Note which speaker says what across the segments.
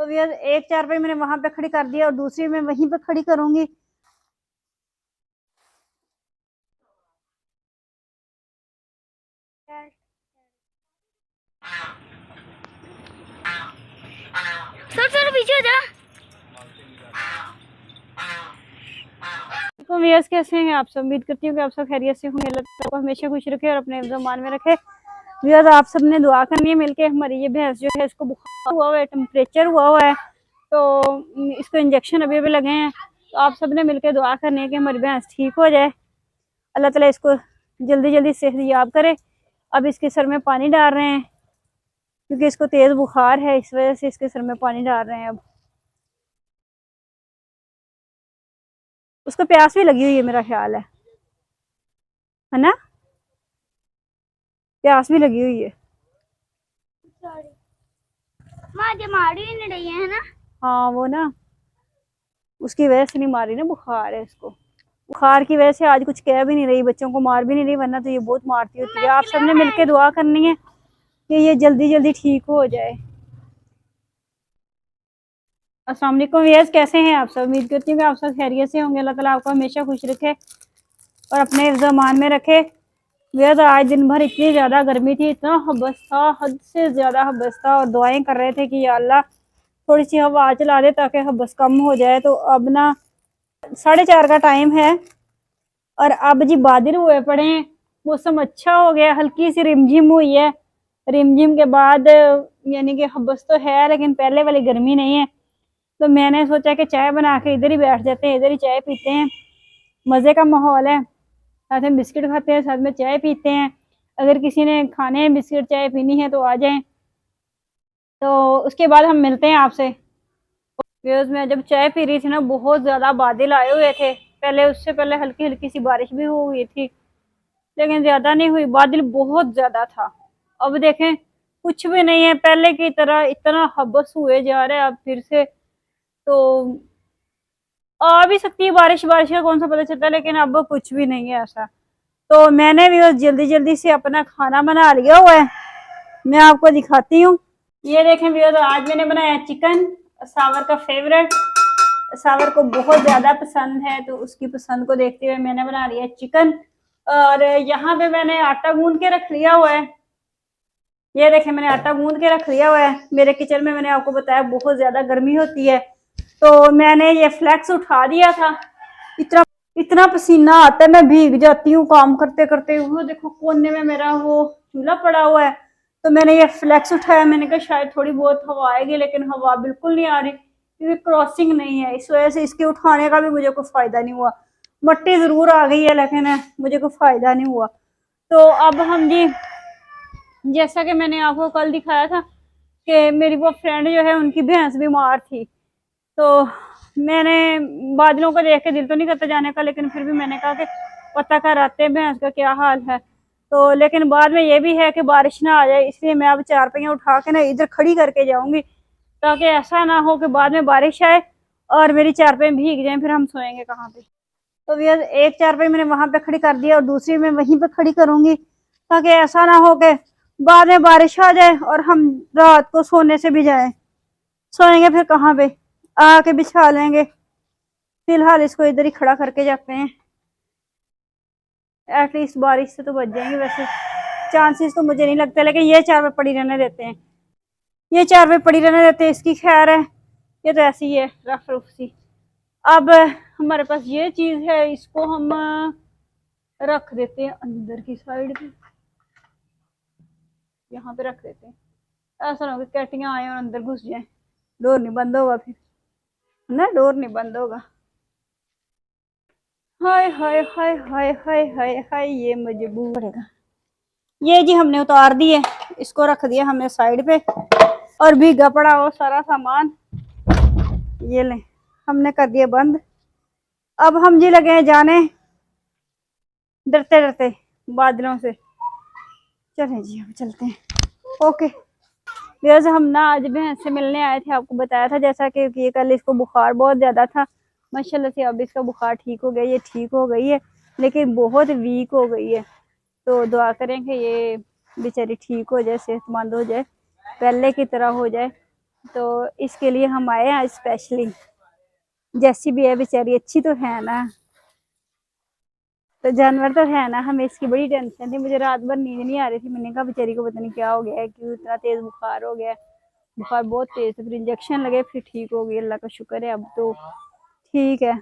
Speaker 1: तो भैया एक चारपाई मैंने वहां पे खड़ी कर दिया और दूसरी मैं वहीं पे खड़ी करूंगी।
Speaker 2: सर सर पीछे हो जा।
Speaker 1: तो व्यूअर्स कैसे हैं आप सब? उम्मीद करती हूँ कि आप सब खैरियत से होंगे। अल्लाह ताला को हमेशा खुश रखे और अपने ईमान में रखे। व्यूअर्स आप सब ने दुआ करनी है मिलके। हमारी ये भैंस जो है इसको बुखार हुआ है, टेम्परेचर हुआ है, तो इसको इंजेक्शन अभी अभी लगे हैं। तो आप सब ने मिलकर दुआ करनी है कि हमारी भैंस ठीक हो जाए, अल्लाह ताला इसको जल्दी जल्दी सेहतयाब करे। अब इसके सर में पानी डाल रहे हैं क्योंकि इसको तेज बुखार है, इस वजह से इसके सर में पानी डाल रहे हैं। अब उसको प्यास भी लगी हुई है, मेरा ख्याल है ना? प्यास भी लगी हुई है।
Speaker 2: मारी नहीं रही है ना?
Speaker 1: हाँ वो ना उसकी वजह से नहीं मारी ना, बुखार है इसको। बुखार की वजह से आज कुछ कह भी नहीं रही, बच्चों को मार भी नहीं रही, वरना तो ये बहुत मारती होती है। आप सबने मिलकर दुआ करनी है कि ये जल्दी जल्दी ठीक हो जाए। अस्सलाम वालेकुम व्यूअर्स, कैसे हैं आप सब? उम्मीद करती हूँ कि आप सब खैरियत से होंगे। अल्लाह ताला आपको हमेशा खुश रखे और अपने ज़मान में रखे। व्यूअर्स आज दिन भर इतनी ज़्यादा गर्मी थी, इतना हब्स था, हद से ज़्यादा हब्स था, और दुआएं कर रहे थे कि या अल्लाह थोड़ी सी हवा चला दे ताकि हब्स कम हो जाए। तो अब ना 4:30 का टाइम है और अब जी बादल हुए पड़े हैं, मौसम अच्छा हो गया, हल्की सी रिमझिम हुई है। रिमझिम के बाद यानी कि हब्स तो है लेकिन पहले वाली गर्मी नहीं है। तो मैंने सोचा कि चाय बना के इधर ही बैठ जाते हैं, इधर ही चाय पीते हैं, मज़े का माहौल है, साथ में बिस्किट खाते हैं, साथ में चाय पीते हैं। अगर किसी ने खाने हैं बिस्किट चाय पीनी है तो आ जाएं। तो उसके बाद हम मिलते हैं आपसे। व्यूअर्स मैं जब चाय पी रही थी ना, बहुत ज़्यादा बादल आए हुए थे। पहले उससे पहले हल्की हल्की सी बारिश भी हुई थी लेकिन ज़्यादा नहीं हुई, बादल बहुत ज़्यादा था। अब देखें कुछ भी नहीं है, पहले की तरह इतना हब्स हुए जा रहा है अब फिर से। तो आ भी सकती है बारिश, बारिश का कौन सा पता चलता है, लेकिन अब कुछ भी नहीं है ऐसा। तो मैंने भी बस जल्दी जल्दी से अपना खाना बना लिया हुआ है, मैं आपको दिखाती हूँ। ये देखें व्यूअर्स, आज मैंने बनाया चिकन, सावर का फेवरेट। सावर को बहुत ज़्यादा पसंद है, तो उसकी पसंद को देखते हुए मैंने बना लिया चिकन। और यहाँ पे मैंने आटा गूंद के रख लिया हुआ है। ये देखें मैंने आटा गूंद के रख लिया हुआ है। मेरे किचन में मैंने आपको बताया बहुत ज़्यादा गर्मी होती है, तो मैंने ये फ्लैक्स उठा दिया था। इतना इतना पसीना आता है, मैं भीग जाती हूँ काम करते करते। वो देखो कोने में मेरा वो चूल्हा पड़ा हुआ है, तो मैंने ये फ्लैक्स उठाया। मैंने कहा शायद थोड़ी बहुत हवा आएगी, लेकिन हवा बिल्कुल नहीं आ रही क्योंकि क्रॉसिंग नहीं है। इस वजह से इसके उठाने का भी मुझे कोई फायदा नहीं हुआ। मट्टी जरूर आ गई है लेकिन मुझे कोई फायदा नहीं हुआ। तो अब हम जी, जैसा कि मैंने आपको कल दिखाया था कि मेरी वो फ्रेंड जो है उनकी भैंस बीमार थी, तो मैंने बादलों को देख के दिल तो नहीं करता जाने का, लेकिन फिर भी मैंने कहा कि पता कर आते हैं भैंस का क्या हाल है। तो लेकिन बाद में ये भी है कि बारिश ना आ जाए, इसलिए मैं अब चारपाइयाँ उठा के ना इधर खड़ी करके जाऊंगी ताकि ऐसा ना हो कि बाद में बारिश आए और मेरी चारपाई भीग जाए, फिर हम सोएंगे कहाँ पे। तो भैया एक चारपाई मैंने वहां पे खड़ी कर दिया और दूसरी मैं वहीं पे खड़ी करूंगी ताकि ऐसा ना हो कि बाद में बारिश आ जाए और हम रात को सोने से भी जाए। सोएंगे फिर कहाँ पे, आके बिछा लेंगे। फिलहाल इसको इधर ही खड़ा करके जाते हैं, एटलीस्ट बारिश से तो बच जाएंगे। वैसे चांसेस तो मुझे नहीं लगता, लेकिन ये चारपाई पड़ी रहने देते हैं, ये चारपाई पड़ी रहने देते हैं, इसकी खैर है। ये तो ऐसी है रफ रुफ सी। अब हमारे पास ये चीज है, इसको हम रख देते हैं अंदर की साइड पे, यहाँ पे रख देते हैं। ऐसा ना हो कि कैटियां आए और अंदर घुस जाए, डोर नहीं बंद होगा फिर ना, डोर नहीं बंद होगा। हाय हाय हाय हाय हाय हाय हाय, ये मजबूर पड़ेगा। ये जी हमने उतार दिए, इसको रख दिया हमने साइड पे, और भीगा पड़ा हो सारा सामान ये ले हमने कर दिया बंद। अब हम जी लगे हैं जाने डरते डरते बादलों से। चलें जी हम चलते हैं। ओके वैसे हम ना आज भैंस से मिलने आए थे, आपको बताया था जैसा कि ये कल इसको बुखार बहुत ज़्यादा था। माशाल्लाह से अब इसका बुखार ठीक हो गया, ये ठीक हो गई है लेकिन बहुत वीक हो गई है। तो दुआ करें कि ये बेचारी ठीक हो जाए, सेहतमंद हो जाए, पहले की तरह हो जाए। तो इसके लिए हम आए हैं स्पेशली। जैसी भी है बेचारी, अच्छी तो है ना, तो जानवर तो है ना, हमें इसकी बड़ी टेंशन थी। मुझे रात भर नींद नहीं आ रही थी। मैंने कहा बेचारी को पता नहीं क्या हो गया है, क्यों इतना तेज बुखार हो गया है। बुखार बहुत तेज है, फिर इंजेक्शन लगे, फिर ठीक हो गई। अल्लाह का शुक्र है, अब तो ठीक है।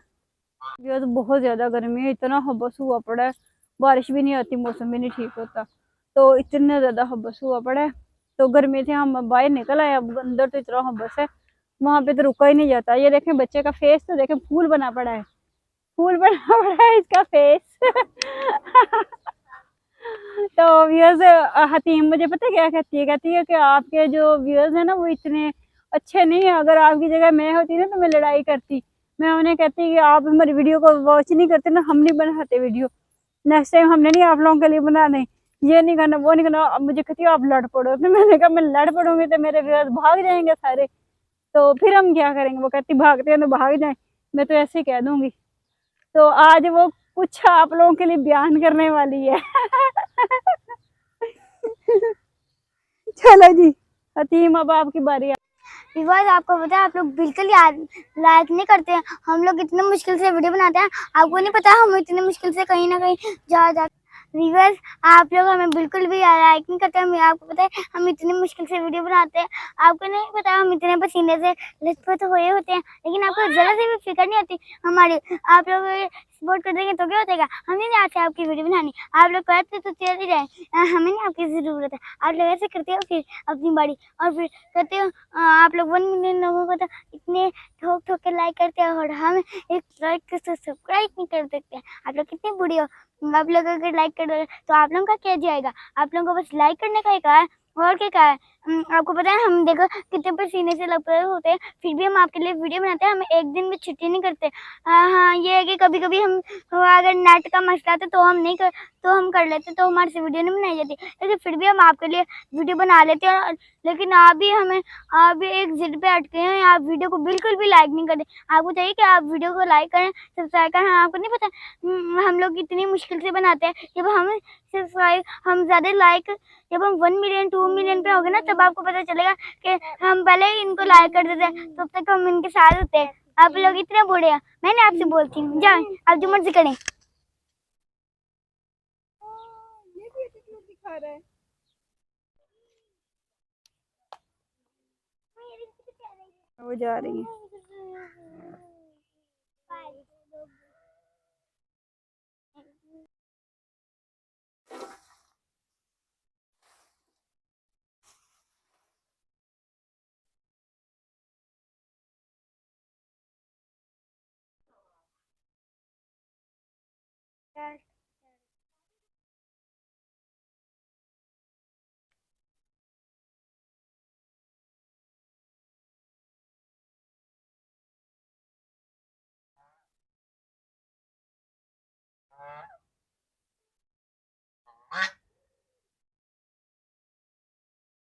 Speaker 1: ये तो बहुत ज्यादा गर्मी है, इतना हबस हुआ पड़ा है। बारिश भी नहीं आती, मौसम भी नहीं ठीक होता, तो इतना ज्यादा हबस हुआ पड़ा है। तो गर्मी से हम बाहर निकल आए, अब अंदर तो इतना हबस है, वहां पे तो रुका ही नहीं जाता। ये देखें बच्चे का फेस, तो देखें फूल बना पड़ा है, फूल बना पड़ा है इसका फेस। तो व्यूअर्स, हतीम मुझे पता क्या कहती है कि आपके जो व्यूअर्स है ना वो इतने अच्छे नहीं है। अगर आपकी जगह मैं होती ना तो मैं लड़ाई करती। मैं उन्हें कहती कि आप हमारी वीडियो को वॉच नहीं करते ना, हम नहीं बनाते वीडियो, नेक्स्ट टाइम हमने नहीं आप लोगों के लिए बनाने, ये नहीं करना वो नहीं करना। अब मुझे कहती है आप लड़ पड़ो, तो मैंने कहा मैं लड़ पड़ूंगी तो मेरे व्यूअर्स भाग जाएंगे सारे, तो फिर हम क्या करेंगे। वो कहती भागते हैं तो भाग जाए, मैं तो ऐसे ही कह दूंगी। तो आज वो कुछ आप लोगों के लिए बयान करने वाली है। चलो जी हतीम, अब आपकी बारी।
Speaker 2: विवाद, आपको पता है आप लोग बिल्कुल याद लाइक नहीं करते हैं। हम लोग इतने मुश्किल से वीडियो बनाते हैं, आपको नहीं पता हम इतने मुश्किल से कहीं ना कहीं जा व्यूअर्स, आप लोग हमें बिल्कुल भी लाइक नहीं करते। हमें आपको पता है हम इतनी मुश्किल से वीडियो बनाते हैं, आपको नहीं पता हम इतने पसीने से लथपथ हुए होते हैं, लेकिन आपको जरा से भी फिक्र नहीं आती हमारी। आप लोग सपोर्ट कर देंगे तो क्या होता है, हमें नहीं आती आपकी वीडियो बनानी। आप लोग कहते तो चल ही रहे, हमें नहीं आपकी ज़रूरत है। आप लोग ऐसे करते हो फिर अपनी बारी, और फिर कहते हो आप लोग 1 मिलियन लोगों को तो इतने ठोक ठोक के लाइक करते हैं, और हम एक लाइक से सब्सक्राइब नहीं कर सकते। आप लोग कितने बुरी हो। आप लोग अगर लाइक कर दोगे तो आप लोगों का क्या जाएगा, आप लोगों को बस लाइक करने का ही कहा है, और क्या कहा है। आपको पता है हम देखो कितने पसीने से लपटे होते हैं, फिर भी हम आपके लिए वीडियो बनाते हैं, हम एक दिन भी छुट्टी नहीं करते। हाँ, ये है कि कभी कभी हम अगर नेट का मसला था तो हम कर लेते, तो हमारे से वीडियो नहीं बनाई जाती, लेकिन फिर भी हम आपके लिए वीडियो बना लेते हैं। लेकिन आप भी एक जिद पे अटके हैं, आप वीडियो को बिल्कुल भी लाइक नहीं करते। आपको चाहिए कि आप वीडियो को लाइक करें, सब्सक्राइब करें। आपको नहीं पता हम लोग कितनी मुश्किल से बनाते हैं। जब हम सब्सक्राइब, हम ज़्यादा लाइक, जब हम 1 मिलियन 2 मिलियन पे हो गए ना, तब आपको पता चलेगा कि हम पहले ही इनको लाइक कर देते हैं, तब तक हम इनके साथ होते हैं। आप लोग इतने बूढ़े हैं, मैंने आपसे बोलती हूँ, जाओ आप जो मर्जी करें।
Speaker 1: दिखा रहा है। वो जा रही है।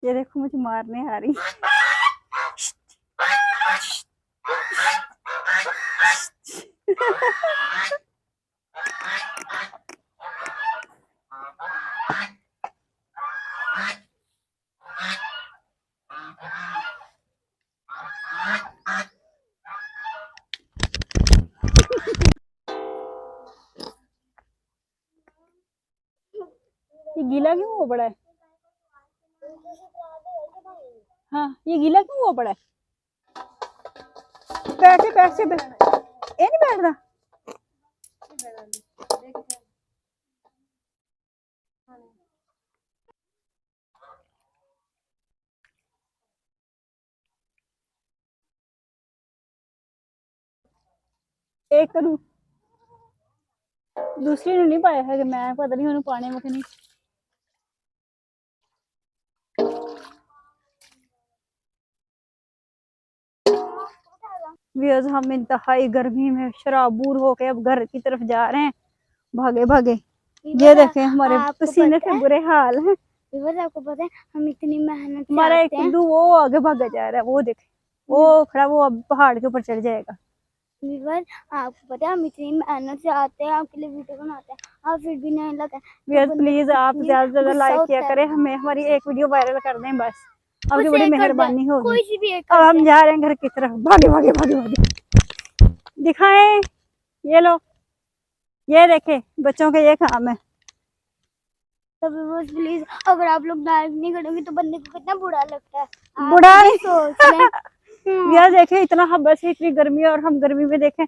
Speaker 1: ये देखो मुझे मारने आ रही। ये गीला क्यों हुआ पड़ा है? हाँ, ये गीला क्यों हुआ पड़ा है? पैर से ये नहीं बैठ रहा। एक करूं, दूसरी ने नहीं पाया है कि मैं पता नहीं उन्होंने पाने में नहीं। व्यूअर्स, हम इंतहाई गर्मी में शराबूर होके अब घर की तरफ जा रहे हैं, भागे भागे। ये देखें हमारे पसीने से बुरे हाल हैं।
Speaker 2: व्यूअर्स, आपको पता है हम इतनी मेहनत से
Speaker 1: हमारा एक
Speaker 2: आते हैं।
Speaker 1: कुद्दू वो आगे भागा जा रहा है, वो देखे वो खड़ा, वो अब पहाड़ के ऊपर चढ़ जाएगा।
Speaker 2: व्यूअर्स, आपको पता है हम इतनी मेहनत से आते हैं, आपके लिए वीडियो बनाते हैं, और फिर भी नहीं लगा।
Speaker 1: व्यूअर्स प्लीज आप ज्यादा से ज्यादा लाइक किया करें, हमें हमारी एक वीडियो वायरल कर दें बस। आपकी
Speaker 2: बस
Speaker 1: बड़ी
Speaker 2: एक कर दे,
Speaker 1: मेहरबानी होगी।
Speaker 2: कोई सी भी एक
Speaker 1: अब
Speaker 2: कर
Speaker 1: हम
Speaker 2: दे।
Speaker 1: जा रहे हैं घर की तरफ, भागे भागे भागे भागे। दिखाएं, ये लो, ये देखे, बच्चों के ये काम है।
Speaker 2: तो बस प्लीज अगर आप लोग डाइव नहीं करोगे तो बंदे को कितना बुरा लगता है, आप
Speaker 1: बुरा
Speaker 2: भी सोच लें।
Speaker 1: यार देखे, इतना हब्बस है, इतनी गर्मी है, और हम गर्मी में देखे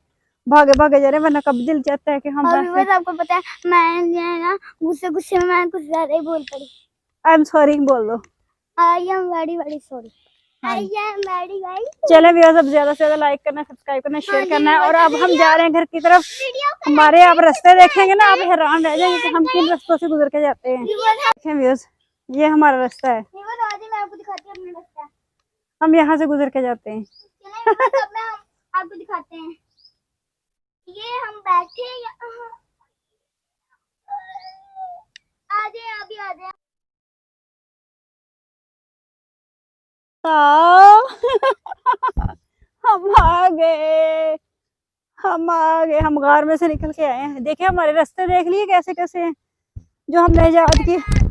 Speaker 1: भागे भागे जा रहे हैं, वरना कब दिल चाहता है कि हम
Speaker 2: और
Speaker 1: वैसे।
Speaker 2: बस आपको पता है मैं जो है ना गुस्से गुस्से में मैं कुछ ज्यादा ही बोल पड़ी।
Speaker 1: आई एम सॉरी बोल दो।
Speaker 2: I am very very sorry. I am very very.
Speaker 1: चले व्यूअर्स, अब ज्यादा से ज्यादा लाइक करना, सब्सक्राइब करना, शेयर करना है। और अब हम जा रहे हैं घर की तरफ। हमारे आप रास्ते देखेंगे ना, आप हैरान रह जाएंगे कि हम किन रास्तों से गुजर के जाते हैं। देखें व्यूअर्स, ये हमारा रास्ता है,
Speaker 2: मैं आपको दिखाती हूँ अपना रास्ता।
Speaker 1: हम यहाँ से गुजर के जाते हैं।
Speaker 2: चलें व्यूअर्स, अब मैं हम आपको दिखाते हैं। ये हम बैठे यहाँ, आ जाए अभी आ जाए।
Speaker 1: हम आ गए, हम आ गए, हम गार में से निकल के आए हैं। देखिए हमारे रास्ते देख लिए कैसे कैसे हैं, जो हमने याद किए।